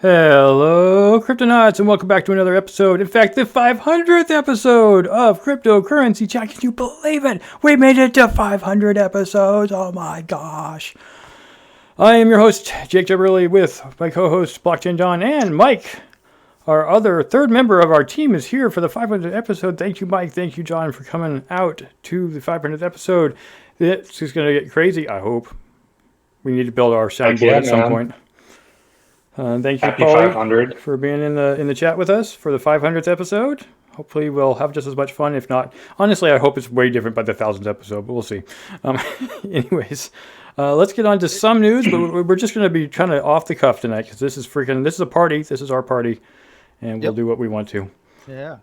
Hello, Cryptonauts, and welcome back to another episode. In fact, the 500th episode of Cryptocurrency Chat. Can you believe it? We made it to 500 episodes. Oh my gosh. I am your host, Jake Jabberley, with my co-host, Blockchain John, and Mike. Our other third member of our team is here for the 500th episode. Thank you, Mike. Thank you, John, for coming out to the 500th episode. This is going to get crazy, I hope. We need to build our soundboard at some point. Thank you, Happy Paulie, 500. for being in the chat with us for the 500th episode. Hopefully, we'll have just as much fun. If not, honestly, I hope it's way different by the 1000th episode, but we'll see. Anyways, let's get on to some news, but we're just going to be kind of off the cuff tonight because this is a party. This is our party, and we'll do what we want to. Yeah.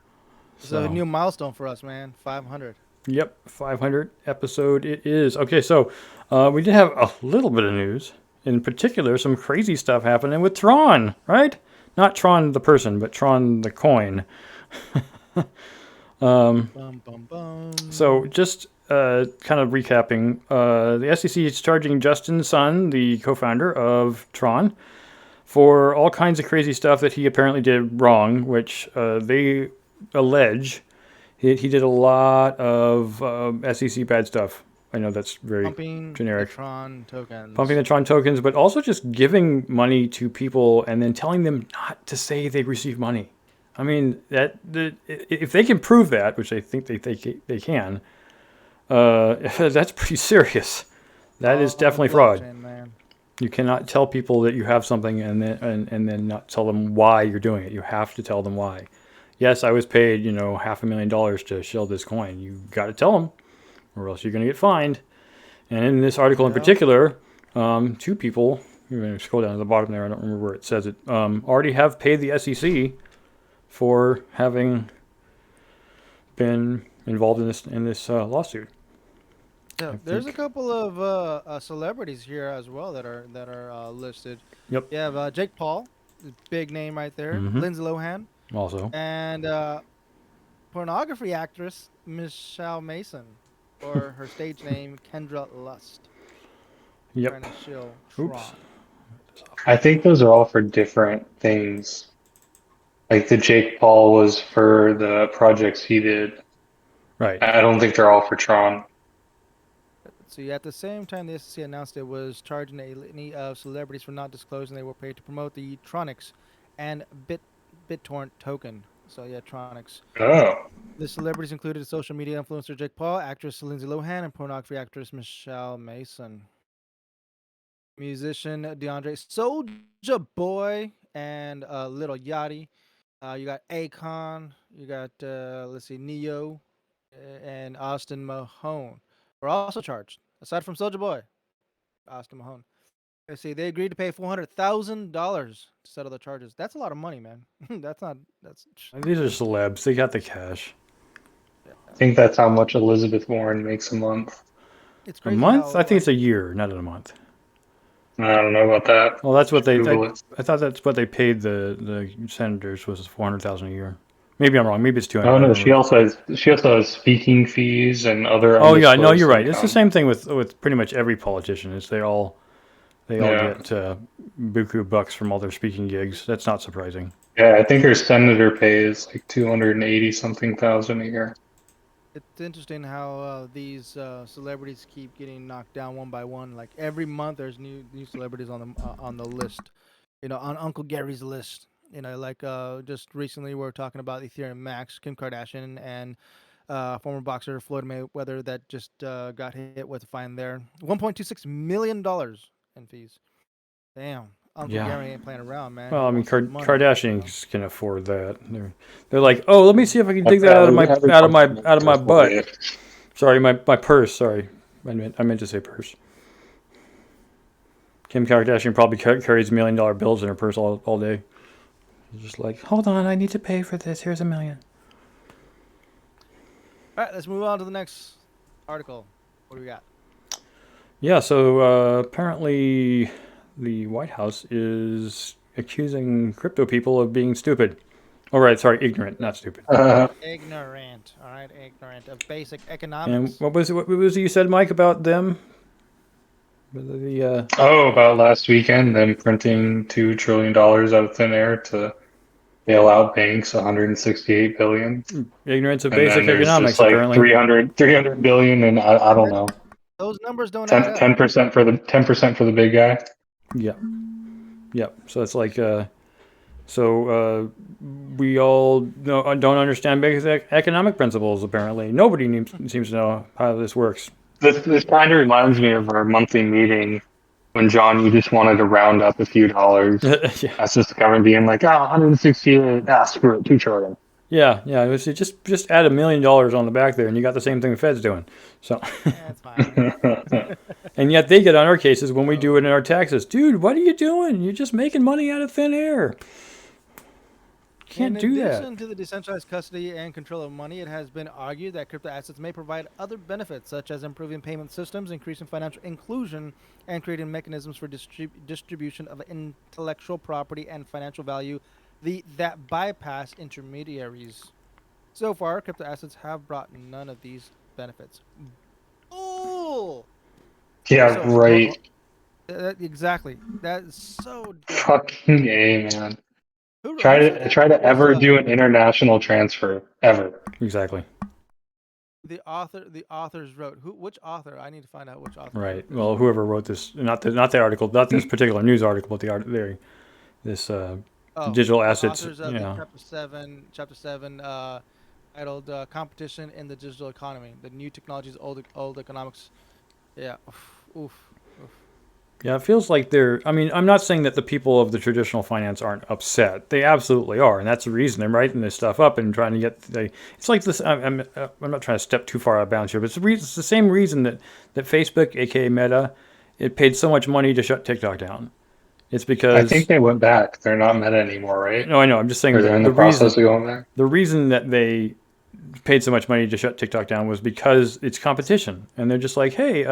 It's a new milestone for us, man. 500. Yep, 500 episode it is. Okay, so we did have a little bit of news. In particular, some crazy stuff happening with Tron, right? Not Tron the person, but Tron the coin. So just kind of recapping, the SEC is charging Justin Sun, the co-founder of Tron, for all kinds of crazy stuff that he apparently did wrong, which they allege he did a lot of SEC bad stuff. I know that's very generic. Pumping the Tron tokens, but also just giving money to people and then telling them not to say they receive money. I mean, if they can prove that, which I think they can, that's pretty serious. That is definitely fraud. You cannot tell people that you have something and then not tell them why you're doing it. You have to tell them why. Yes, I was paid, $500,000 to shield this coin. You got to tell them, or else you're going to get fined. And in this article in particular, two people, you're going to scroll down to the bottom there, I don't remember where it says it, already have paid the SEC for having been involved in this lawsuit. Yeah, there's a couple of celebrities here as well that are listed. Yep. You have Jake Paul, big name right there. Mm-hmm. Lindsay Lohan. Also. And pornography actress Michelle Mason, or her stage name Kendra Lust. Yep. Trying to shill Oops. Tron. I think those are all for different things. Like the Jake Paul was for the projects he did. Right. I don't think they're all for Tron. So at the same time, the SEC announced it was charging a litany of celebrities for not disclosing they were paid to promote the Tronix and BitTorrent token. So yeah, Tronix. Oh. The celebrities included social media influencer Jake Paul, actress Lindsay Lohan, and pornography actress Michelle Mason. Musician DeAndre Soulja Boy and Little Yachty. You got Akon. You got Neo, and Austin Mahone. Were also charged. Aside from Soulja Boy, Austin Mahone. Let's see. They agreed to pay $400,000 to settle the charges. That's a lot of money, man. These are celebs. They got the cash. I think that's how much Elizabeth Warren makes a month. It's crazy. A month? I think it's a year, not in a month. I don't know about that. Well, that's what I thought that's what they paid the senators was $400,000 a year. Maybe I'm wrong. Maybe it's 200. Oh no, she also has speaking fees and other. Oh yeah, no, you're right. It's the same thing with pretty much every politician. Is they all get buku bucks from all their speaking gigs. That's not surprising. Yeah, I think her senator pays like 280-something thousand a year. It's interesting how these celebrities keep getting knocked down one by one. Like every month, there's new celebrities on the list. On Uncle Gary's list. Like just recently, we were talking about Ethereum Max, Kim Kardashian, and former boxer Floyd Mayweather that just got hit with a fine there. $1.26 million in fees. Damn. Uncle Gary ain't playing around, man. Well, I mean, Kardashians can afford that. They're like, oh, let me see if I can dig that out of my butt. Sorry, my purse. Sorry, I meant to say purse. Kim Kardashian probably carries $1 million bills in her purse all day. Just like, hold on, I need to pay for this. Here's $1 million. All right, let's move on to the next article. What do we got? Yeah, so apparently the White House is accusing crypto people of being stupid. Oh, right, sorry, ignorant, not stupid. Ignorant, all right, ignorant of basic economics. And what was it you said, Mike, about them Oh, about last weekend, them printing $2 trillion out of thin air to bail out banks, 168 billion. Ignorance of And then basic there's just economics, like apparently. 300 billion, and I don't That, know, those numbers don't add 10, up. 10% for the 10% for the big guy. Yeah. Yep. So it's like, we all don't understand basic economic principles, apparently. Nobody seems to know how this works. This kind of reminds me of our monthly meeting when John, you just wanted to round up a few dollars. Yeah. That's just the government being like, 168, screw it, 2 trillion. Yeah. It was just add $1 million on the back there, and you got the same thing the Fed's doing. So, That's fine. and yet they get on our cases when we do Oh. it in our taxes. Dude, what are you doing? You're just making money out of thin air. Can't In do that. addition to the decentralized custody and control of money, it has been argued that crypto assets may provide other benefits, such as improving payment systems, increasing financial inclusion, and creating mechanisms for distribution of intellectual property and financial value that bypass intermediaries. So far, crypto assets have brought none of these benefits. Oh, Yeah, so right. exactly. That is so dumb. Fucking A, man. Who said that? Try That to was ever do an international transfer ever. Exactly. the author. The authors wrote. Which author? I need to find out which author Right. wrote this. Well, whoever wrote this, not the article, not this particular news article, but this Oh, digital the assets. authors of the chapter 7, titled "Competition in the Digital Economy: The New Technologies, Old Economics." Yeah. Oof. Yeah, it feels like they're. I mean, I'm not saying that the people of the traditional finance aren't upset. They absolutely are, and that's the reason they're writing this stuff up and trying to get. It's like this. I'm not trying to step too far out of bounds here, but it's the same reason that Facebook, aka Meta, it paid so much money to shut TikTok down. It's I think because. they went back. They're not Meta anymore, right? No, I know. I'm just saying Or they're in the the process reason of going back. the reason that they paid so much money to shut TikTok down was because it's competition, and they're just like, hey,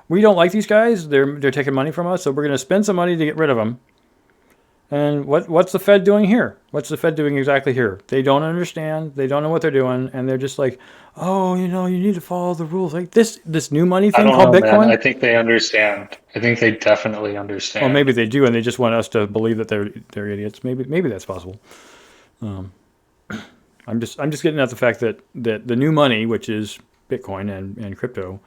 we don't like these guys. They're taking money from us, so we're going to spend some money to get rid of them. And what's the Fed doing here? What's the Fed doing exactly here? They don't understand. They don't know what they're doing, and they're just like, oh, you need to follow the rules. Like this new money I thing don't called know, man. I Bitcoin. think they understand. I think they definitely Well, maybe understand. they do, and they just want us to believe that they're idiots. Maybe that's possible. Um, I'm just getting at the fact that the new money, which is Bitcoin and crypto,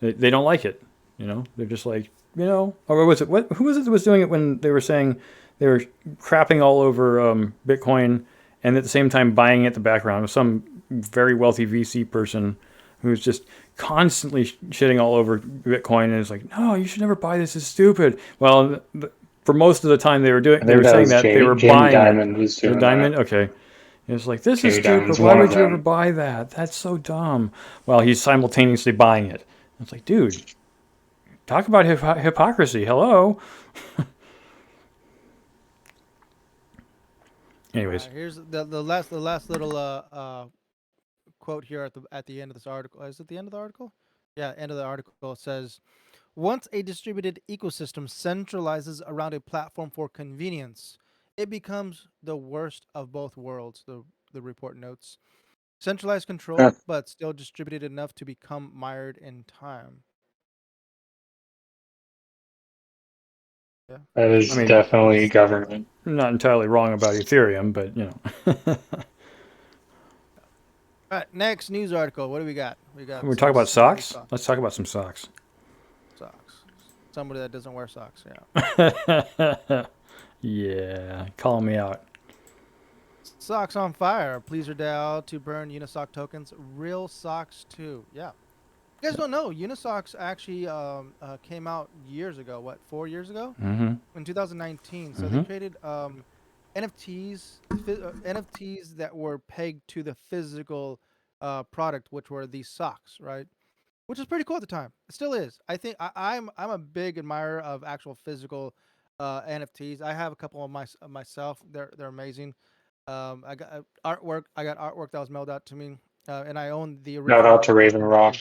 they don't like it. They're just like, or was it who was it that was doing it when they were saying they were crapping all over Bitcoin and at the same time buying it in the background? It was some very wealthy VC person who's just constantly shitting all over Bitcoin and is like, no, you should never buy this. It's stupid. Well, for most of the time I they think were that saying was that they were Jamie buying it. Dimon was The doing diamond, that. okay. It's like, this is Jamie stupid. Dimon's Why one of would you ever them. buy that? That's so dumb. Well, he's simultaneously buying it. It's like, dude, talk about hypocrisy. Hello. Anyways, Here's the last little quote here at the end of this article. Is it the end of the article? Yeah, end of the article says, once a distributed ecosystem centralizes around a platform for convenience, it becomes the worst of both worlds. The report notes centralized Huh. control, but still distributed enough to become mired in time. Yeah. That I is mean, definitely government. I'm not entirely wrong about Ethereum, but All right. Next news article. What do we got? We got we talk some about smelly socks. socks. Let's talk about some socks. Socks. Somebody that doesn't wear socks. Yeah. Yeah, calling me out. Socks on fire. Pleaser DAO to burn Unisoc tokens. Real socks too. Yeah. You guys don't know Unisocks actually came out years ago. What, 4 years ago? Mm-hmm. In 2019. So they Mm-hmm. created NFTs, NFTs that were pegged to the physical product, which were these socks, right? Which is pretty cool at the time. It still is. I think I'm a big admirer of actual physical NFTs. I have a couple of myself. They're amazing. I got artwork. I got artwork that was mailed out to me, and I own the Shout out to original Raven NFT. Rock.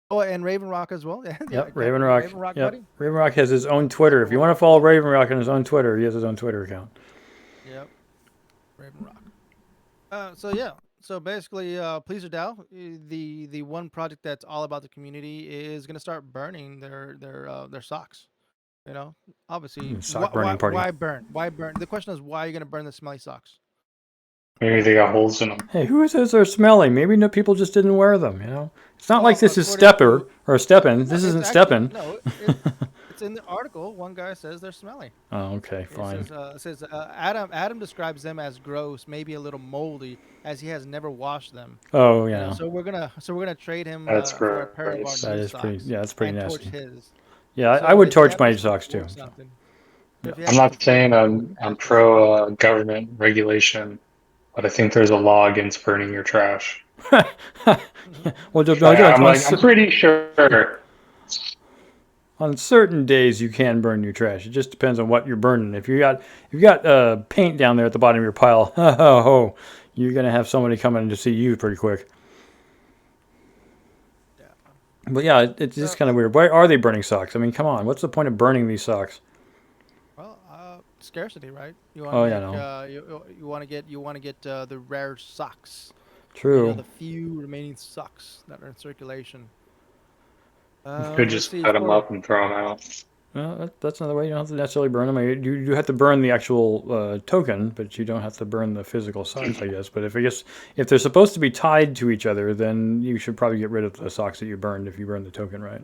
Oh, and Raven Rock as well. Yeah, Yep, can't Raven forget Rock. Raven Rock, Yep, buddy. Raven Rock has his own Twitter. If Number you one want to artist. follow Raven Rock on his own Twitter, he has his own Twitter account. Yep, Raven Rock. So yeah, So basically, Pleaser DAO, the one project that's all about the community, is gonna start burning their socks. You know, obviously, Sock burning party. why burn? Why burn? The question is, why are you gonna burn the smelly socks? Maybe they got holes in them. Hey, who says they're smelly? Maybe no people just didn't wear them. It's not like Well, this is according Stepper to or Steppen. no, This it's isn't actually Steppen. no, it's in the article. One guy says they're smelly. Oh, okay, fine. Adam describes them as gross, maybe a little moldy, as he has never washed them. Oh, You know, yeah, so we're gonna trade him That's for a pair of our gross. that new is pretty. socks Yeah, that's pretty and torch nasty. his. Yeah, I So would if you torch happen my to socks too. fork So. something, Yeah. if you I'm happen to not saying fork something, I'm pro government regulation, but I think there's a law against burning your trash. Well, I'm pretty sure. on certain days you can burn your trash. It just depends on what you're burning. If you got paint down there at the bottom of your pile, you're gonna have somebody coming to see you pretty quick. yeah. But yeah, it's just So, kind of weird. Why are they burning socks? I mean, come on. What's the point of burning these socks? well, scarcity, right? You want Oh, to yeah, make no. you want to get the rare socks. You know, True. the few remaining socks that are in circulation. You could Let's just see cut them for up and throw them out. Well, that's another way. You don't have to necessarily burn them. You have to burn the actual token, but you don't have to burn the physical socks, I guess. But if they're supposed to be tied to each other, then you should probably get rid of the socks that you burned if you burn the token, right?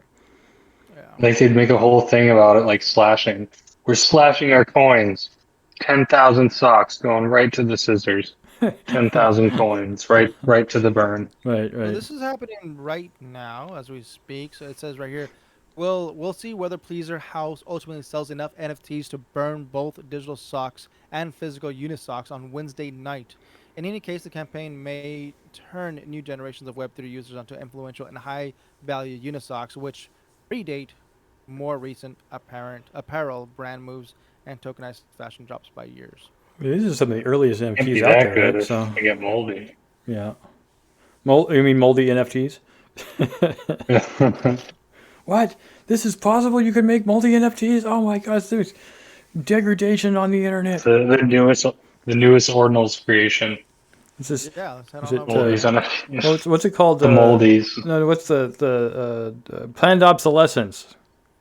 yeah. Like they'd make a whole thing about it, like slashing. We're slashing our coins. 10,000 socks going right to the scissors. 10,000 coins right to the burn. Right, So right. this is happening right now as we speak. So it says right here, we'll see whether Pleaser House ultimately sells enough NFTs to burn both digital socks and physical unisocks on Wednesday night. In any case, the campaign may turn new generations of Web3 users onto influential and high-value unisocks, which predate more recent apparel brand moves and tokenized fashion drops by years. This is some of the earliest Can't be NFTs out that there, good right? if So they get moldy. yeah, you mean moldy NFTs? What? This is possible? You can make multi NFTs? Oh my gosh, there's degradation on the internet. The newest ordinals creation. This is Yeah, let's head is on it over there. Moldies on what's it called? the moldies. No, what's the planned obsolescence?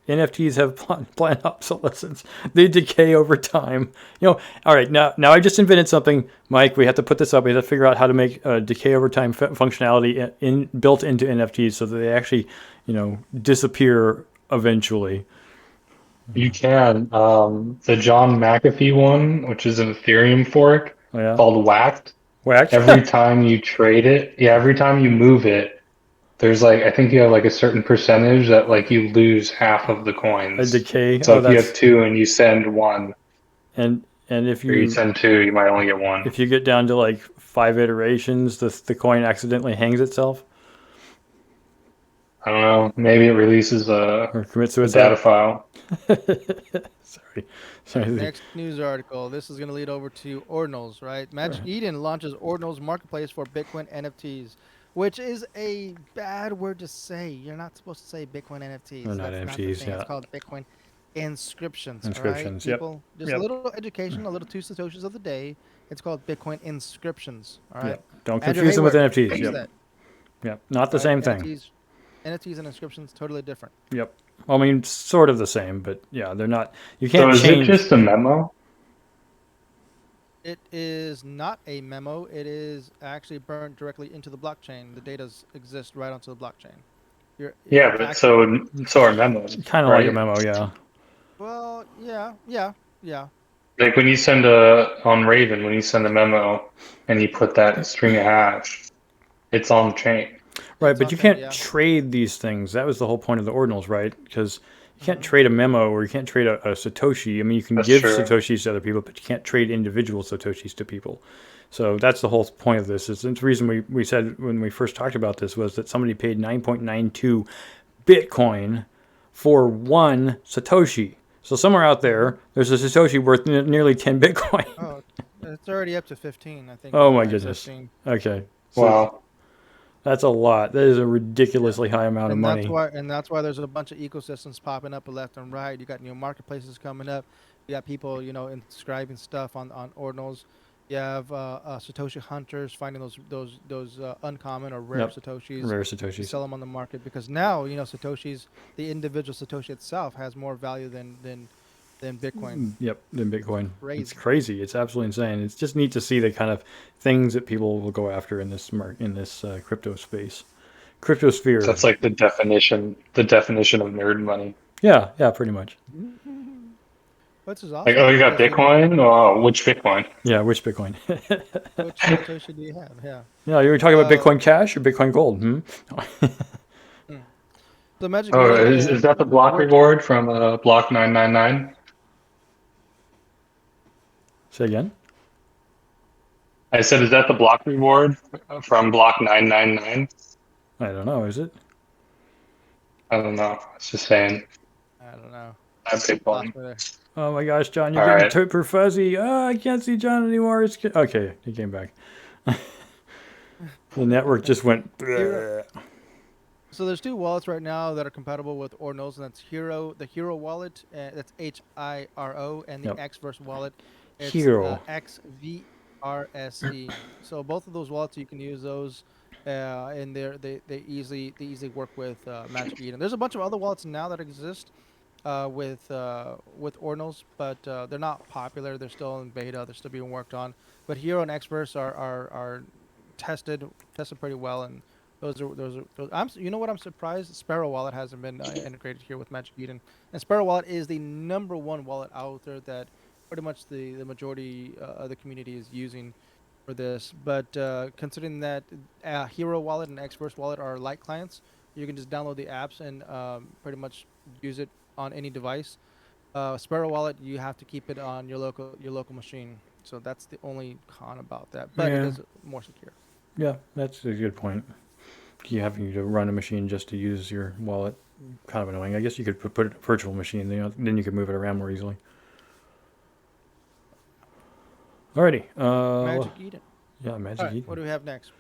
NFTs have planned obsolescence. They decay over time. All right, now I just invented something, Mike. We have to put this up. We have to figure out how to make decay over time functionality built into NFTs so that they actually, disappear eventually. You can. The John McAfee one, which is an Ethereum fork Oh yeah, called Whacked. whacked. Every time you trade it, yeah, every time you move it, there's like I think you have like a certain percentage that like you lose half of the A coins. decay. So Oh, if you have that's two and you send one, and if or you you send two, you might only get one. if you get down to like 5 iterations, the coin accidentally hangs itself I don't know. Maybe it releases or commits a data suicide. file. Sorry, sorry. Next news article. This is going to lead over to Ordinals, right? Magic Eden launches Ordinals marketplace for Bitcoin NFTs, which is a bad word to say. You're not supposed to say Bitcoin NFTs. They're not That's not the NFTs. thing. It's Yeah, called Bitcoin inscriptions. All right, inscriptions. Yep, people. Just a yep, little education, a little two satoshis of the day. It's called Bitcoin inscriptions. All right. yep. Don't Andrew confuse them with Hayward, NFTs. fix Yep, that. yep. Not the All right. same thing. NFTs and inscriptions totally different. Yep. Well, I mean, sort of the same, but yeah, they're not. You So can't is it change. just a memo? It is not a memo. It is actually burnt directly into the blockchain. The data exist right onto the blockchain. Yeah, It's but actually so are memos, Kind of like a right? memo. Yeah. well, yeah. Like when you send on Raven, when you send a memo and you put that string of hash, it's on the chain. Right, It's but on you chain. can't Yeah. trade these things. That was the whole point of the ordinals, right? Because you can't hmm trade a memo or you can't trade a Satoshi. I mean, you can That's give true. Satoshis to other people, but you can't trade individual Satoshis to people. So that's the whole point of this. Is the reason we said when we first talked about this was that somebody paid 9.92 Bitcoin for one Satoshi. So somewhere out hmm there's a Satoshi worth nearly 10 Bitcoin. Oh, it's already up to 15. I think Oh now, my right? goodness. 15. Okay. So Wow. that's a lot. That is a Yeah. ridiculously high amount of money. And that's why there's a bunch of ecosystems popping up left and right. You got new marketplaces coming up. You got people, inscribing stuff on ordinals. You have Satoshi hunters finding those uncommon or rare Yep. Satoshis Rare to Satoshis. sell them on the market because now Satoshis, the individual Satoshi itself has more value than Bitcoin. Yep, than Bitcoin. It's Crazy. crazy. It's absolutely insane. It's just neat to see the kind of things that people will go after in this crypto space, cryptosphere. That's like the definition of nerd money. Yeah, yeah, pretty much. Which is Like, awesome oh, you got because Bitcoin? Oh, which Bitcoin? Yeah, which Bitcoin? which Satoshi do you have? Yeah. Yeah, you were talking about Uh, Bitcoin Cash or Bitcoin Gold? Hmm? mm. So Magic Oh, Eden, is that the block we're reward from Block 999? Say again? I said, is that the block reward from Block 999? I don't know. Is it? I don't know. It's just saying. I don't know. I have Bitcoin. Lost me there. Oh my gosh, John, you're All getting right. super fuzzy. Oh, I can't see John anymore. Okay, he came back. The network just went. Hero. bleh. So there's two wallets right now that are compatible with Ordinals, and that's the Hero wallet, that's HIRO, and the Yep. Xverse wallet, it's Hero. XVRSE. So both of those wallets you can use those, and they easily work with Magic Eden. There's a bunch of other wallets now that exist with Ordinals, but they're not popular. They're still in beta. They're still being worked on. But Hero and Xverse are tested pretty well, and you know what? I'm surprised Sparrow Wallet hasn't been integrated here with Magic Eden. And Sparrow Wallet is the number one wallet out there that pretty much the majority of the community is using for this. But considering that Hero Wallet and Xverse Wallet are light clients, you can just download the apps and pretty much use it on any device. Sparrow Wallet, you have to keep it on your local machine. So that's the only con about that. But it Yeah, is more secure. yeah, that's a good point. You having to run a machine just to use your wallet, kind of annoying. I guess you could put it in a virtual machine, then you could move it around more easily. Alrighty. Magic Eden. Yeah, All Magic right, what Eden. do we have next?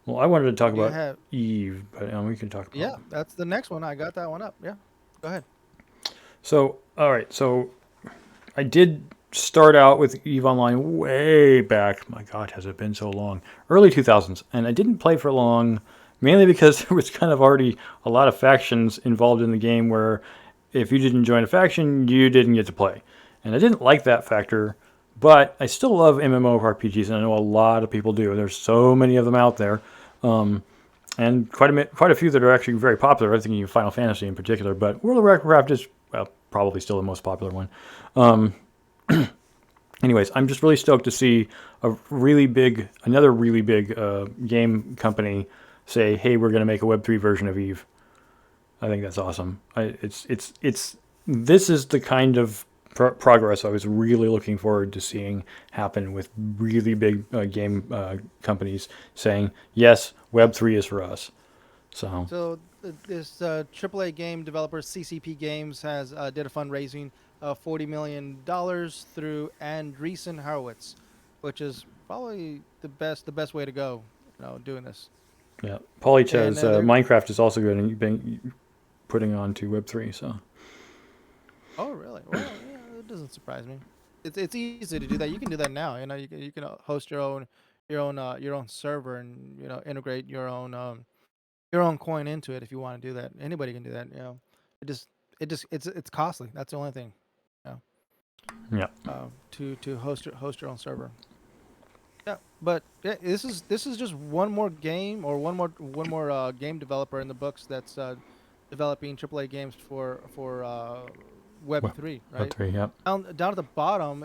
Well, I wanted to talk What do you about have? Eve, but we can talk about. Yeah, that's the next one. I got that one up. Yeah, go ahead. So, all right. So, I did start out with Eve Online way back. My God, has it been so long? Early 2000s, and I didn't play for long, mainly because there was kind of already a lot of factions involved in the game. Where if you didn't join a faction, you didn't get to play, and I didn't like that factor. But I still love MMORPGs, and I know a lot of people do. There's so many of them out there. Um, and quite a few that are actually very popular. I think Final Fantasy in particular, but World of Warcraft is probably still the most popular one. Um, anyways, I'm just really stoked to see another really big game company say, "Hey, we're going to make a Web3 version of Eve." I think that's awesome. It's this is the kind of progress I was really looking forward to seeing happen with really big game companies saying, "Yes, Web3 is for us." So So this AAA game developer CCP Games has did a fundraising of $40 million through Andreessen Horowitz, which is probably the best way to go. Doing this. yeah, Pauly And says they're Minecraft is also good and been putting on to Web3. So Oh, really? Well, yeah, it doesn't surprise me. It's easy to do that. You can do that now. You can host your own server and integrate your own coin into it if you want to do that. Anybody can do that. It just it's costly. That's the only thing. You yeah, to host your own server. Yeah, but yeah, this is just one more game or one more game developer in the books that's developing AAA games for Web three, right? Web3. Yep. Down at the bottom,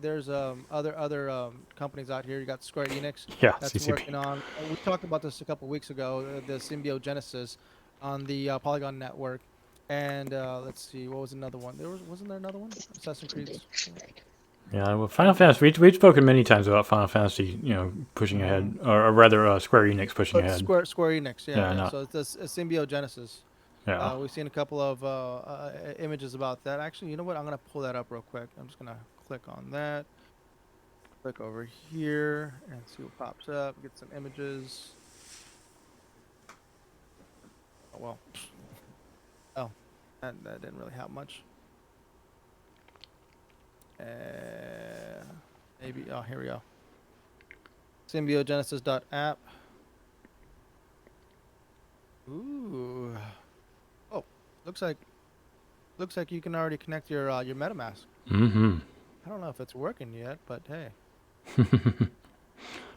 there's other companies out here. You got Square Enix Yeah, that's CCP. working on. We talked about this a couple weeks ago. The Symbiogenesis on the Polygon network, and let's see, what was another one? Wasn't there another one? Assassin's Creed. Yeah, well, Final Fantasy. We've spoken many times about Final Fantasy. Pushing Mm-hmm. ahead, or rather, Square Enix pushing ahead. Square Enix, yeah, Yeah, yeah. not So it's a Symbiogenesis. yeah. We've seen a couple of images about that. Actually, you know what? I'm gonna pull that up real quick. I'm just gonna click on that. Click over here and see what pops up. Get some images. Oh well. Oh, that didn't really have much. Uh, maybe. Oh, here we go. Symbiogenesis.app. Ooh. Oh, looks like you can already connect your MetaMask. Mm-hmm. I don't know if it's working yet, but hey,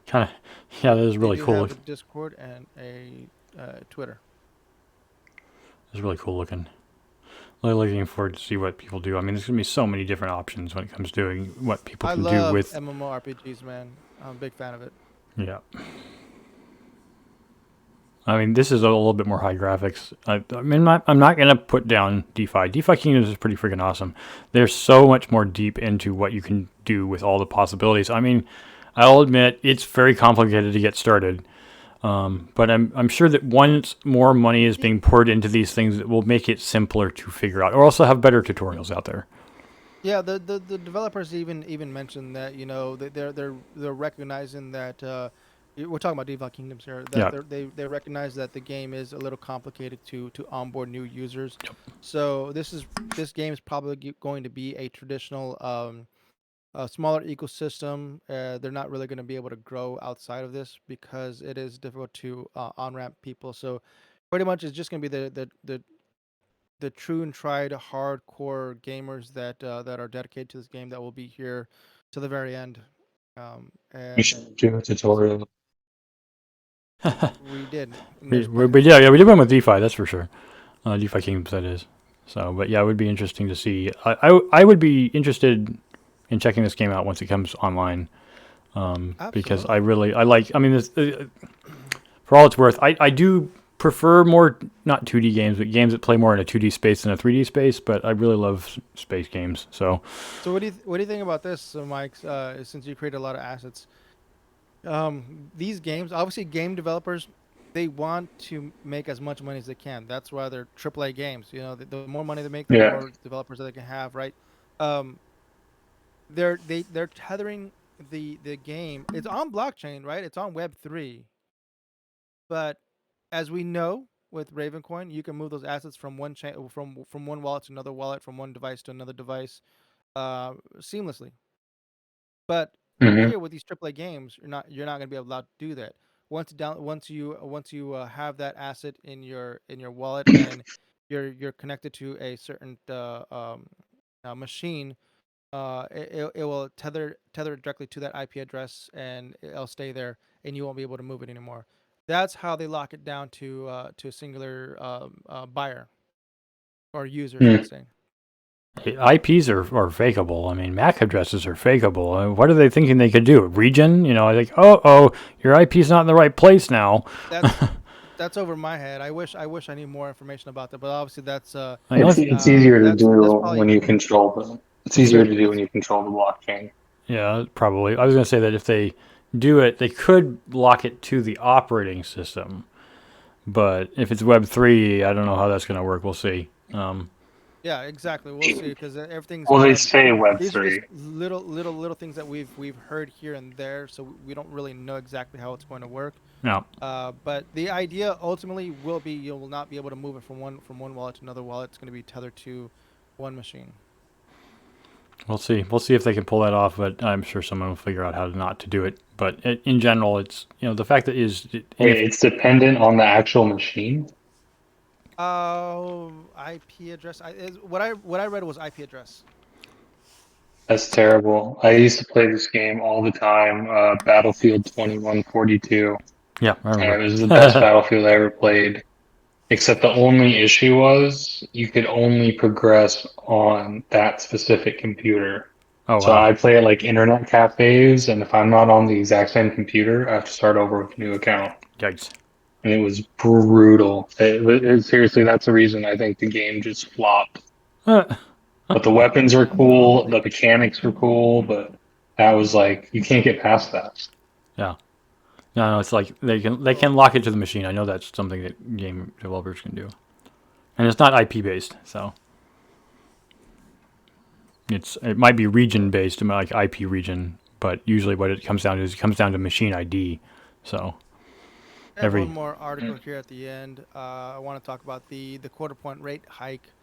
Kind of, yeah, that is they really do cool. have a Discord and a Twitter. It's really cool looking. Really looking forward to see what people do. I mean, there's gonna be so many different options when it comes to doing what people I can do love with. MMORPGs, man. I'm a big fan of it. Yeah. I mean, this is a little bit more high graphics. I mean, I'm not gonna put down DeFi. DeFi Kingdoms is pretty freaking awesome. There's so much more deep into what you can do with all the possibilities. I mean, I'll admit it's very complicated to get started. But I'm sure that once more money is being poured into these things, it will make it simpler to figure out, or also have better tutorials out there. Yeah, the developers even mentioned that they're recognizing that we're talking about DeFi Kingdoms here, that Yeah. they recognize that the game is a little complicated to onboard new users. So this game is probably going to be a traditional a smaller ecosystem. They're not really going to be able to grow outside of this because it is difficult to on ramp people. So pretty much it's just going to be the true and tried hardcore gamers that are dedicated to this game that will be here to the very end. We And should do a tutorial. we did. And we, there's we, we- yeah, yeah, we did one with DeFi, that's for sure. DeFi Kingdoms, that is. So, but yeah, it would be interesting to see. I would be interested in checking this game out once it comes online. Because absolutely. I mean, this, for all it's worth, I do prefer more, not 2D games, but games that play more in a 2D space than a 3D space, but I really love space games. So, So what do you think about this, Mike? Since you create a lot of assets, these games, obviously, game developers, they want to make as much money as they can. That's why they're AAA games. The more money they make, the Yeah. more developers that they can have, right? Um, they're tethering the game. It's on blockchain, right? It's on Web3. But as we know with Ravencoin, you can move those assets from one chain from one wallet to another wallet, from one device to another device, seamlessly. But Hmm. here with these AAA games, you're not going to be allowed to do that. Once you have that asset in your wallet and you're connected to a certain machine, it will tether it directly to that IP address, and it'll stay there, and you won't be able to move it anymore. That's how they lock it down to a singular buyer or user, should I Mm. say? IPs are fakeable. I mean, MAC addresses are fakeable. What are they thinking they could do? Region? Like, oh, your IP's not in the right place now. That's that's over my head. I wish I knew more information about that, but obviously I mean, It's easier to that's do probably when you control the. It's if easier it, to do when you control the blockchain. yeah, probably. I was going to say that if they do it, they could lock it to the operating system. But if it's Web3, I don't know how that's going to work. We'll see. yeah, exactly. We'll see because everything's Well, kind they of say Web these are just three. little things that we've heard here and there, so we don't really know exactly how it's going to work. Yeah, But the idea ultimately will be you will not be able to move it from one wallet to another wallet. It's going to be tethered to one machine. we'll see. We'll see if they can pull that off. But I'm sure someone will figure out how not to do it. But in general, it's the fact that is, and Wait, if it's dependent on the actual machine. IP address. What I read was IP address. That's terrible. I used to play this game all the time. Battlefield 2142, yeah, I and it remember. was the best Battlefield I ever played. Except the only issue was you could only progress on that specific computer. Oh So wow, I play at like internet cafes, and if I'm not on the exact same computer, I have to start over with a new account. yikes. And it was brutal. Seriously, that's the reason I think the game just flopped. But the weapons were cool, Probably. the mechanics were cool, but that was like you can't get past that. Yeah. No, it's like they can Well, lock it to the machine. I know that's something that game developers can do, and it's not IP based, so it might be region based, like IP region, but usually what it comes down to is it comes down to machine ID. So I have one every more article here at the end. I want to talk about the quarter point rate hike.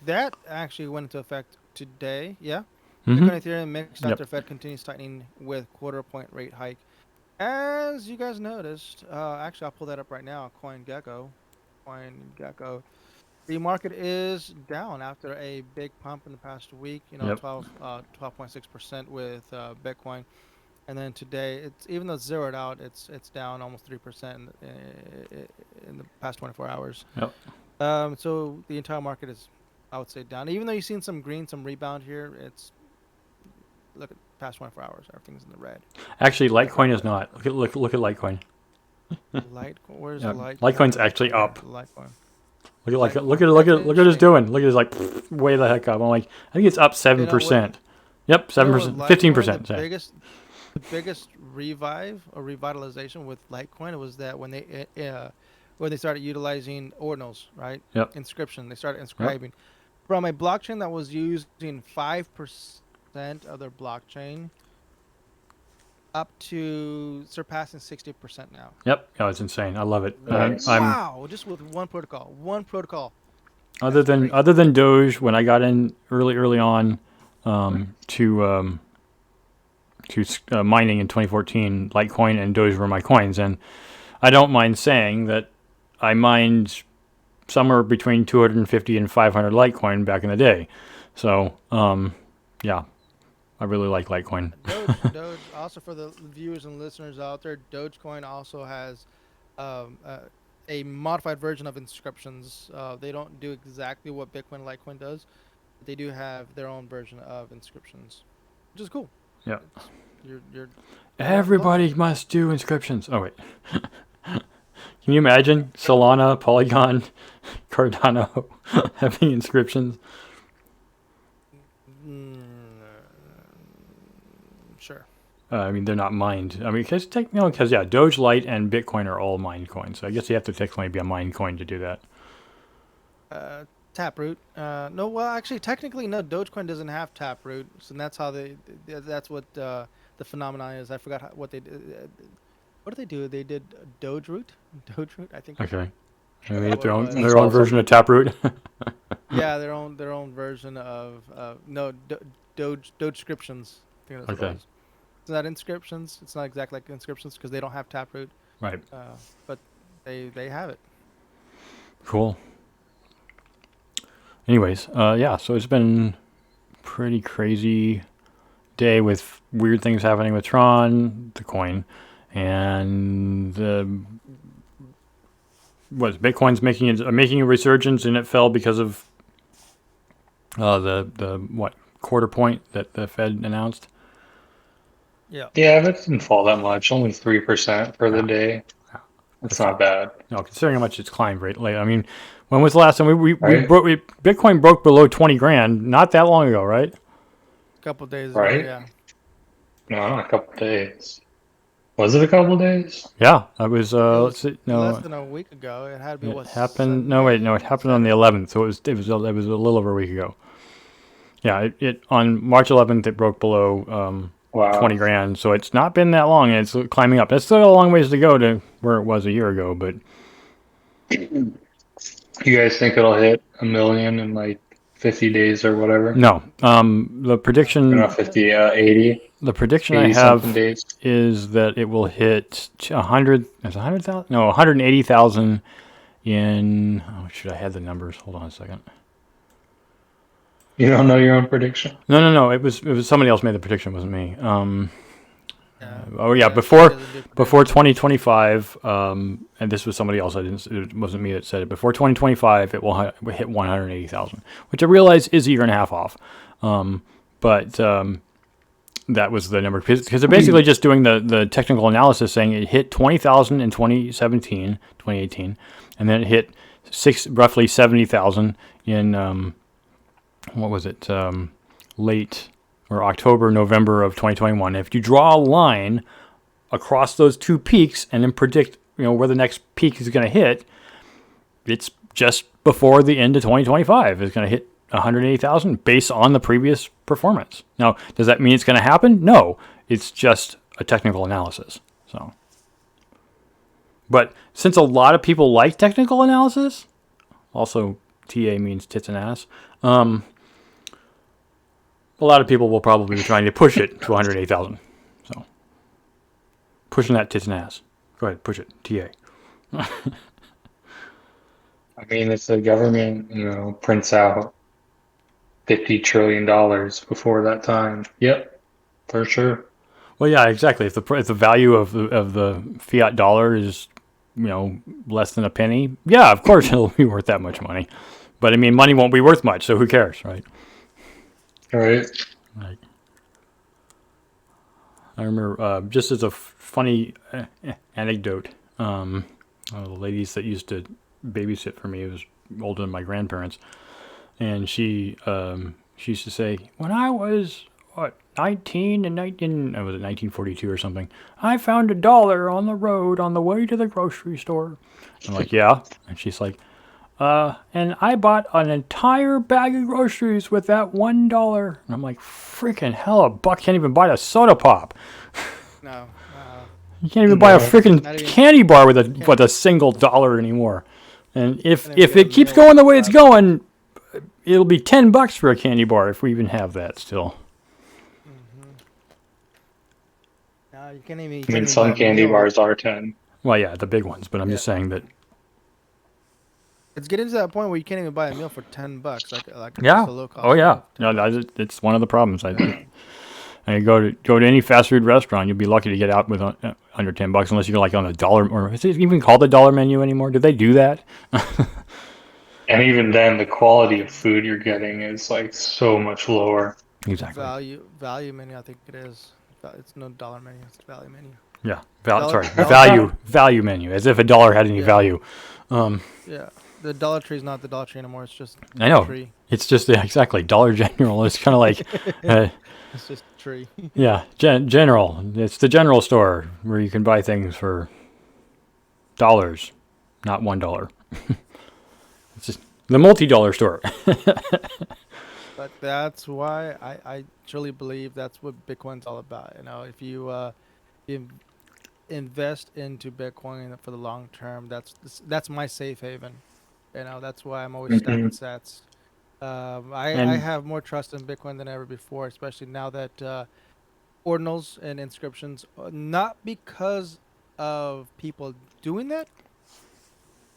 That actually went into effect today. Yeah. Bitcoin and Ethereum mixed Yep. after Fed continues tightening with quarter-point rate hike. As you guys noticed, actually I'll pull that up right now. CoinGecko. The market is down after a big pump in the past week. Yep. 12.6% with Bitcoin, and then today even though it's zeroed out, it's down almost 3% in the past 24 hours. Yep. So the entire market is, I would say, down. Even though you've seen some green, some rebound here, look at the past 24 hours, everything's in the red. Actually, Litecoin is not. Look at Litecoin. Litecoin, where's Yeah, Litecoin? Litecoin's actually up. Litecoin. Look at Litecoin. look at look at look at what it's doing. Look at it's like way the heck up. I'm like, I think it's up 7%. Yep, 7%, 15%. The biggest revive or revitalization with Litecoin was that when they started utilizing ordinals, right? Yep. Inscription. They started inscribing from a blockchain that was using 5% of their blockchain up to surpassing 60% now. Yep. Oh, it's insane. I love it. Nice. Wow, just with one protocol. Other than Doge, when I got in early on to mining in 2014, Litecoin and Doge were my coins, and I don't mind saying that I mined somewhere between 250 and 500 Litecoin back in the day. So, yeah, I really like Litecoin. Doge, also for the viewers and listeners out there, Dogecoin also has a modified version of inscriptions. They don't do exactly what Bitcoin and Litecoin does, but they do have their own version of inscriptions, which is cool. Yeah. You're Everybody must do inscriptions. Oh, wait. Can you imagine Solana, Polygon, Cardano having inscriptions? Sure. I mean, they're not mined. I mean, because Doge, Lite, and Bitcoin are all mined coins. So I guess you have to technically be a mined coin to do that. Taproot. No, well, actually, technically, no. Dogecoin doesn't have Taproot, so that's how that's what the phenomenon is. I forgot what they did. What did they do? They did Doge Root, I think. Okay. And they have What it was. their own version of Taproot. Yeah, their own version of Doge descriptions. I think that's what it was. It's not inscriptions. It's not exactly like inscriptions because they don't have Taproot. Right. But they have it. Cool. Anyways, yeah, so it's been pretty crazy day with weird things happening with Tron, the coin, and Bitcoin's making a resurgence, and it fell because of the quarter point that the Fed announced. Yeah. Yeah, that didn't fall that much. Only 3% for the day. Yeah. That's not bad. No, considering how much it's climbed lately. I mean, when was the last time Right. Bitcoin broke below 20 grand? Not that long ago, right? A couple of days Right. ago, yeah. No, not a couple days. Was it a couple days? Yeah, I was. It was Let's see. No, less than a week ago. It had to be it what? happened. No, wait, no, it happened on the 11th. So it was a little over a week ago. Yeah, it on March 11th it broke below Wow. 20 grand. So it's not been that long, and it's climbing up. It's still a long ways to go to where it was a year ago, but You guys think it'll hit 1 million in like 50 days or whatever? no. The prediction. Not 50, 80. The prediction I 80 have something days. is that it will hit 100. Is 100,000? No, 180,000 in. Oh, should I have the numbers? Hold on a second. You don't know your own prediction? No. It was somebody else made the prediction. It wasn't me. Oh yeah, Yeah, before it doesn't do before predictions. 2025, and this was somebody else. It wasn't me that said it. Before 2025, it will hit 180,000, which I realize is a year and a half off. But that was the number because they're basically just doing the technical analysis, saying it hit 20,000 in 2018, and then it hit roughly 70,000 in what was it, late or October, November of 2021. If you draw a line across those two peaks and then predict, where the next peak is going to hit, it's just before the end of 2025. It's going to hit 180,000 based on the previous performance. Now, does that mean it's going to happen? No, it's just a technical analysis. So, but since a lot of people like technical analysis, also TA means tits and ass. a lot of people will probably be trying to push it to 108,000. So, pushing that tits and ass. Go ahead, push it. TA. I mean, if the government, prints out $50 trillion before that time, yep, for sure. Well, yeah, exactly. If the value of the fiat dollar is less than a penny, yeah, of course it'll be worth that much money. But I mean, money won't be worth much, so who cares, right? All right. Right. I remember just as a funny anecdote, one of the ladies that used to babysit for me was older than my grandparents, and she used to say, when I was 19 and 1942 or something, I found $1 on the road on the way to the grocery store. I'm like, yeah, and she's like, and I bought an entire bag of groceries with that $1. And I'm like, freaking hell, a buck can't even buy a soda pop. No. You can't even buy a freaking Not even- candy bar with a single dollar anymore. And if Can't even it get a keeps meal going the with way it's that. going, it'll be $10 for a candy bar if we even have that still. No, you can't even. You I can't mean, even some buy a candy meal. bars are 10. Well, yeah, the big ones, but I'm just saying that. It's getting to that point where you can't even buy a meal for $10, like Yeah. just a low cost. Oh yeah. meal. No, it's one of the problems. I go to any fast food restaurant, you'll be lucky to get out with under $10 unless you're like on a dollar, or is it even called the dollar menu anymore? Do they do that? And even then, the quality of food you're getting is like so much lower. Exactly. Value menu, I think it is. It's no dollar menu. It's value menu. Yeah. Dollar- Value menu, as if a dollar had any Yeah. value. Yeah, the Dollar Tree is not the Dollar Tree anymore. It's just I know. tree. It's just exactly Dollar General. It's kind of like, It's just a tree. yeah, General. It's the general store where you can buy things for dollars, not $1. It's just the multi-dollar store. But that's why I truly believe that's what Bitcoin's all about. If you invest into Bitcoin for the long term, that's my safe haven. That's why I'm always stacking sats. I And- have more trust in Bitcoin than ever before, especially now that ordinals and inscriptions, not because of people doing that,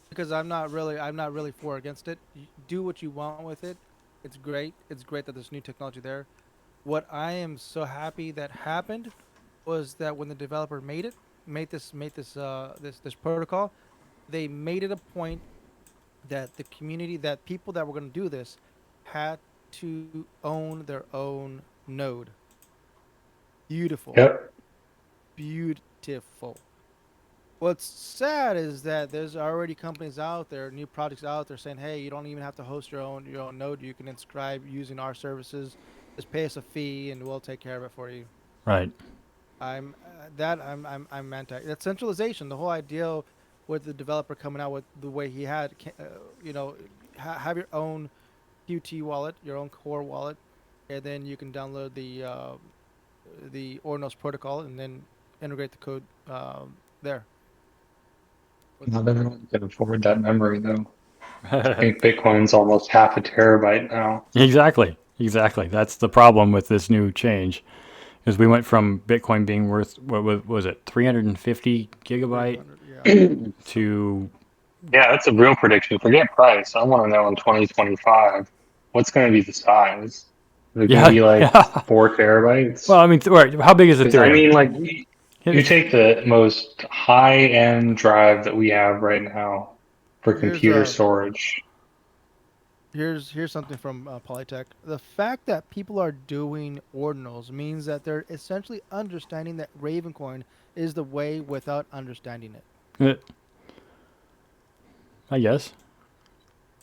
because I'm not really for or against it. You do what you want with it. It's great. It's great that there's new technology there. What I am so happy that happened was that when the developer made this protocol, they made it a point that the community, that people that were going to do this, had to own their own node. Beautiful. Yep. Beautiful. What's sad is that there's already companies out there, new projects out there saying, "Hey, you don't even have to host your own node. You can inscribe using our services. Just pay us a fee, and we'll take care of it for you." Right. I'm anti that centralization. The whole idea with the developer coming out with the way he had, have your own Qt wallet, your own core wallet, and then you can download the Ordinals protocol and then integrate the code there. Not everyone can afford that memory, though. I think Bitcoin's almost half a terabyte now. Exactly. That's the problem with this new change, because we went from Bitcoin being worth what was it, 350 gigabyte Yeah. to Yeah, that's a real prediction. Forget price. I want to know in 2025 what's going to be the size. Is it going to be like 4 terabytes? Well, I mean, how big is 'Cause, Ethereum? I mean, like, you take the most high-end drive that we have right now for Here's computer a- storage. Here's something from Polytech. The fact that people are doing ordinals means that they're essentially understanding that Ravencoin is the way without understanding it. I guess.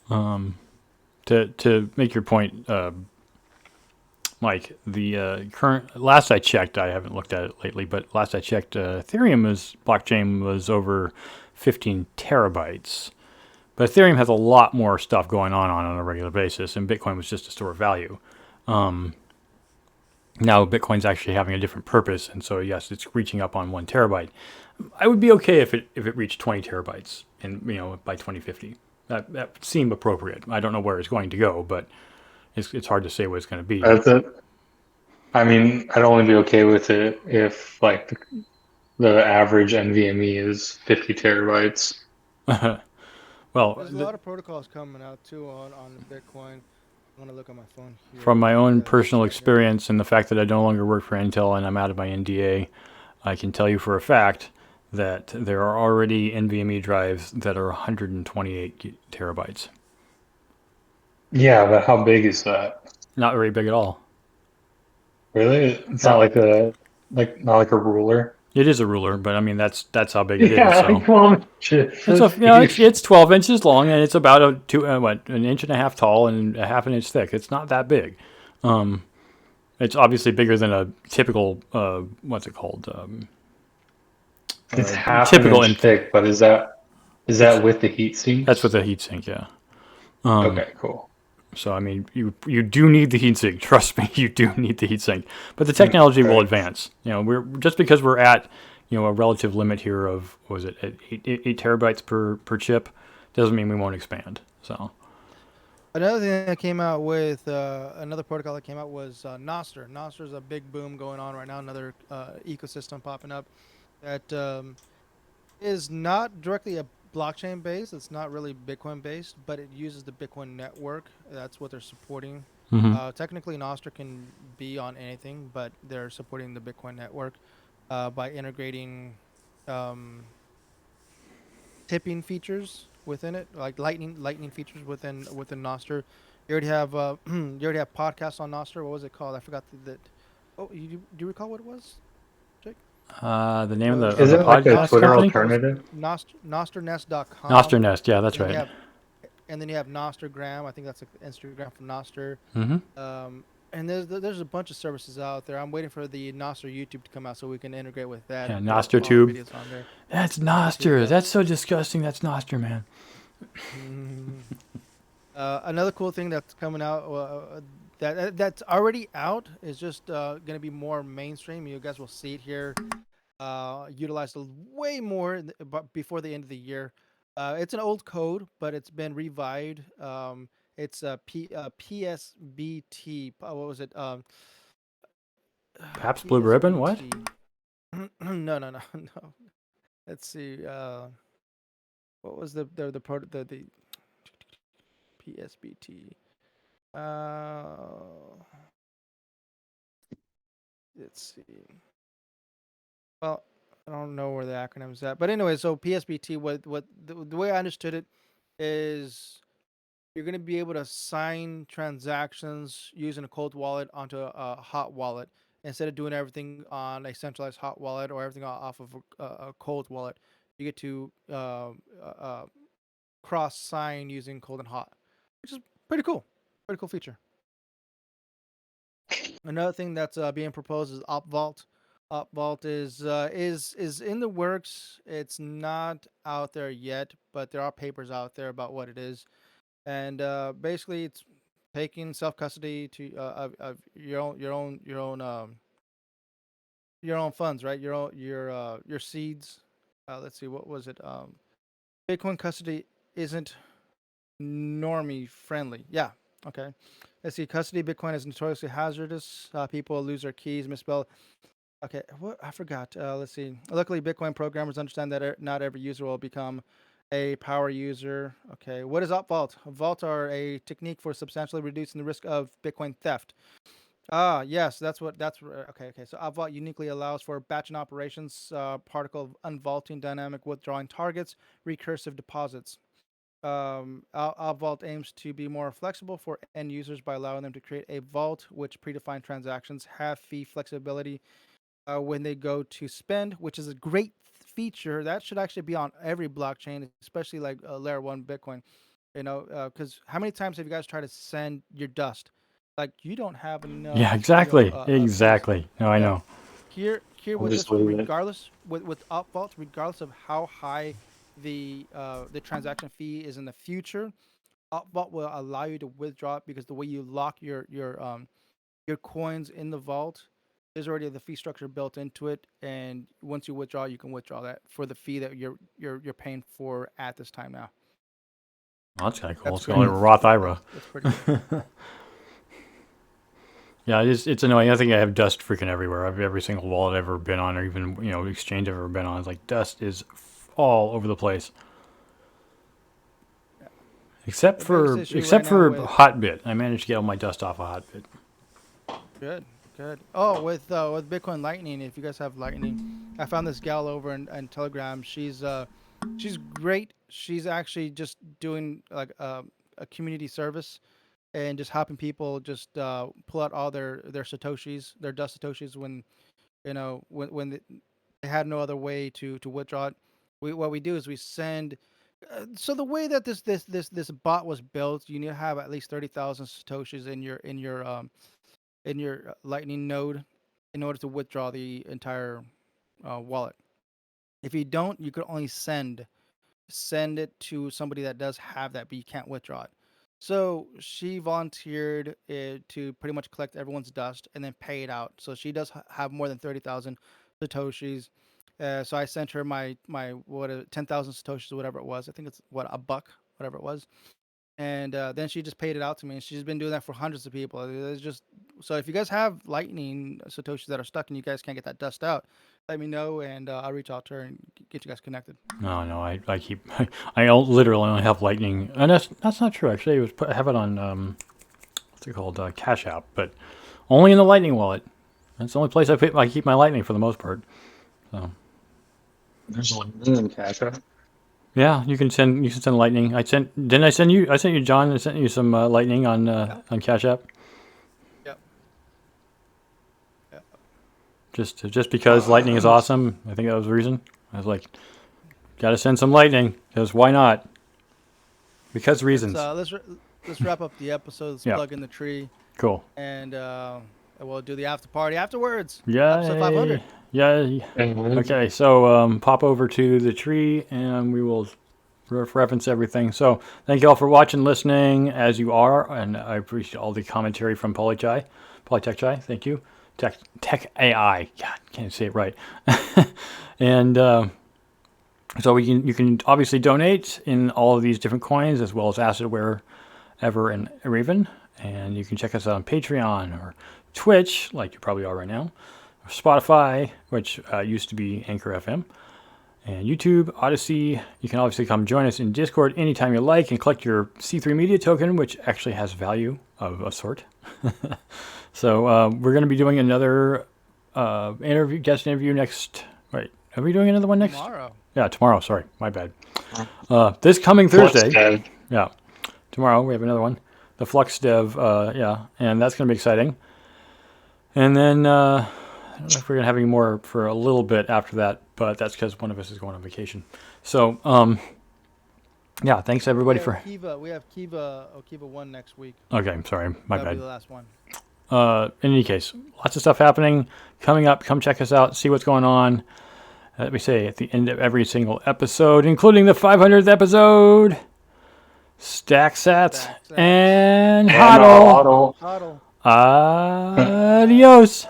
To make your point, Mike, the current, last I checked, I haven't looked at it lately, but last I checked, Ethereum's blockchain was over 15 terabytes. But Ethereum has a lot more stuff going on a regular basis, and Bitcoin was just a store of value. Now Bitcoin's actually having a different purpose, and so yes, it's reaching up on 1 terabyte. I would be okay if it reached 20 terabytes, and by 2050. That would seem appropriate. I don't know where it's going to go, but it's hard to say what it's going to be. That's it. I mean, I'd only be okay with it if like the average NVMe is 50 terabytes. Well, There's a lot of protocols coming out too on Bitcoin. I'm gonna look at my phone here from my while you own guys personal chat here. experience and the fact that I no longer work for Intel and I'm out of my NDA, I can tell you for a fact that there are already NVMe drives that are 128 terabytes. Yeah, but how big is that? Not very big at all. Really? It's not Yeah, like not like a ruler. it is a ruler, but I mean that's how big it is. Yeah, So like 12 inches. it's That's a huge. it's 12 inches long and it's about an inch and a half tall and a half an inch thick. It's not that big. It's obviously bigger than a typical what's it called? It's half an Typical inch and thick, but is it's that with the heat that's with sinks? a heatsink, yeah. Okay, cool. So I mean, you do need the heatsink. Trust me, you do need the heatsink. But the Mm, technology will okay. advance. We're just because we're at a relative limit here of what was it at 8 terabytes per chip, doesn't mean we won't expand. So Another thing that came out with another protocol that came out was Nostr. Nostr is a big boom going on right now. Another ecosystem popping up that is not directly a blockchain based. It's not really Bitcoin based, but it uses the Bitcoin network. That's what they're supporting. hmm Technically, Nostr can be on anything, but they're supporting the Bitcoin network by integrating um, tipping features within it, like lightning features within Nostr. You already have you already have podcasts on Nostr. What was it called? I forgot that. Oh, do you recall what it was, Jake? the name of the Was of Is the it like a podcast Twitter Nostr? company, It was alternative? nosternest.com. Nostr Nest. Yeah, that's And then you right. have and then you have Nostergram. I think that's like the Instagram from Nostr. hmm And there's a bunch of services out there. I'm waiting for the Nostr YouTube to come out so we can integrate with that Yeah, and put Nostr all our Tube. videos on there. That's Nostr Tube, Nostr. yep. That's so disgusting. That's Nostr, man. Another cool thing that's coming out that's already out is just gonna be more mainstream. You guys will see it here, utilized way more before the end of the year. It's an old code, but it's been revived. It's PSBT. What was it? Paps Blue Ribbon. What? PSBT. No, no, no, no. Let's see. What was the PSBT? Uh, let's see. Well, I don't know where the acronym's at, but anyway, so PSBT. What the way I understood it is you're going to be able to sign transactions using a cold wallet onto a hot wallet instead of doing everything on a centralized hot wallet or everything off of a cold wallet. You get to cross sign using cold and hot, which is pretty cool. Pretty cool feature. Another thing that's being proposed is OpVault. OpVault is in the works. It's not out there yet, but there are papers out there about what it is, and basically it's taking self custody to of your own funds, right? Your seeds. Let's see, what was it? Bitcoin custody isn't normie friendly. Yeah. Okay. Let's see. Custody Bitcoin is notoriously hazardous. People lose their keys, misspell. Okay. What I forgot. Let's see. Luckily, Bitcoin programmers understand that not every user will become a power user. Okay. What is upvault? Vault are a technique for substantially reducing the risk of Bitcoin theft. Ah, yes, okay, okay. So upvault uniquely allows for batching operations, particle unvaulting, dynamic withdrawing targets, recursive deposits. Our vault aims to be more flexible for end users by allowing them to create a vault which predefined transactions have fee flexibility when they go to spend, which is a great feature that should actually be on every blockchain, especially like layer one Bitcoin. Because how many times have you guys tried to send your dust? Like you don't have Yeah, enough, exactly. fees. Exactly. No, I Yeah, know. here I'll with just this one, leave it. regardless with upvault, regardless of how high the transaction fee is in the future, upvault will allow you to withdraw it because the way you lock your coins in the vault, there's already the fee structure built into it, and once you withdraw, you can withdraw that for the fee that you're paying for at this time now. Well, that's kind of cool. That's It's kind of pretty. like a Roth IRA. That's pretty cool. Yeah, it's annoying. I think I have dust freaking everywhere. Every single wallet I've ever been on, or even exchange I've ever been on, it's like dust is all over the place. Yeah. Except The biggest for issue right now with Hotbit, I managed to get all my dust off of Hotbit. good, good. Oh, with Bitcoin Lightning, if you guys have Lightning, I found this gal over in Telegram. She's great. She's actually just doing like a community service and just helping people just pull out all their satoshis, their dust satoshis when when they had no other way to withdraw it. What we do is we send. So the way that this bot was built, you need to have at least 30,000 satoshis in your Lightning node in order to withdraw the entire wallet. If you don't, you could only send it to somebody that does have that, but you can't withdraw it. So she volunteered to pretty much collect everyone's dust and then pay it out. So she does have more than 30,000 satoshis. So I sent her my 10,000 satoshis or whatever it was. I think it's what, a buck, whatever it was. And then she just paid it out to me. And she's been doing that for hundreds of people. It's just so if you guys have Lightning satoshis that are stuck and you guys can't get that dust out, let me know and I'll reach out to her and get you guys connected. No, I keep literally only have Lightning, and that's not true actually. I have it on what's it called, Cash App, but only in the Lightning wallet. That's the only place I keep my Lightning for the most part. So There's Lightning in Cash App. yeah, you can send Lightning. Didn't I send you? I sent you, John. I sent you some Lightning on Cash App. Yep. Yep. Just because Lightning is awesome. I think that was the reason. I was like, got to send some Lightning because why not? Because reasons. Let's wrap up the episode. Let's plug in the tree. Cool. And we'll do the after party afterwards. Yeah. Episode 500. Yeah. Okay, so pop over to the tree and we will reference everything. So thank you all for watching, listening as you are, and I appreciate all the commentary from Polytech Chai. Thank you. Tech AI. God, can't say it right. And so you can obviously donate in all of these different coins as well as Acid, wherever and Raven. And you can check us out on Patreon or Twitch, like you probably are right now, or Spotify, which used to be Anchor FM, and YouTube, Odyssey. You can obviously come join us in Discord anytime you like and collect your C3 Media token, which actually has value of a sort. So we're going to be doing another guest interview next. Wait, are we doing another one next? Tomorrow. Yeah, tomorrow. Sorry, my bad. This coming Thursday. Yeah, tomorrow we have another one. The Flux Dev, and that's going to be exciting. And then I don't know if we're going to have any more for a little bit after that, but that's because one of us is going on vacation. So, yeah, thanks everybody for... We have Kiva 1 next week. Okay, I'm sorry, my That'll bad. be the last one. In any case, lots of stuff happening, coming up. Come check us out, see what's going on. Let me say at the end of every single episode, including the 500th episode... Stack sats and hodl. Hodl. Adios.